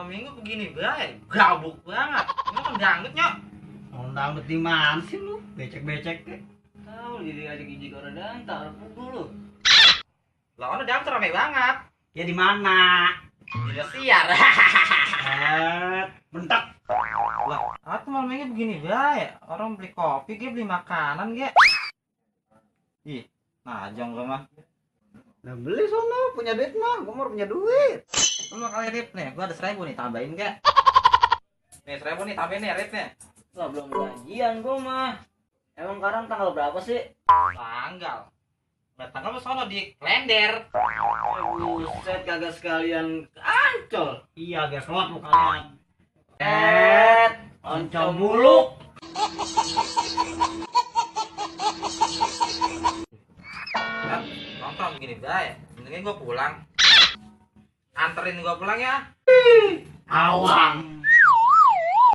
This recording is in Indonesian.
malam minggu begini baik, gabuk banget. Ini kan dangdut nyok. Orang dangdut di mana sih lu? Becek-becek ke. Tahu jadi ajak gigi orang dantar pukul lu. Lah ono dangdut rame banget. Ya di mana? Di siar. Mentak. Lah, aku malam minggu begini baik. Orang beli kopi, dia beli makanan, ge. Ih, najong gua mah. Nah beli sono, punya duit mah, gua mau punya duit. Lu mau kali rip nih, gua ada 1.000 nih, tambahin ge. Nih 1.000 nih, tambahin nih ripnya. Lah belum gajian gua mah. Emang sekarang tanggal berapa sih? Tanggal. Nah, tanggal lu sono di kalender. Buset kagak sekalian Ancol. Iya, biar keluar lu kalian. Oncom buluk. Kan nongkrong begini baik. Mendingan gua pulang. Anterin gua pulang ya. Awang.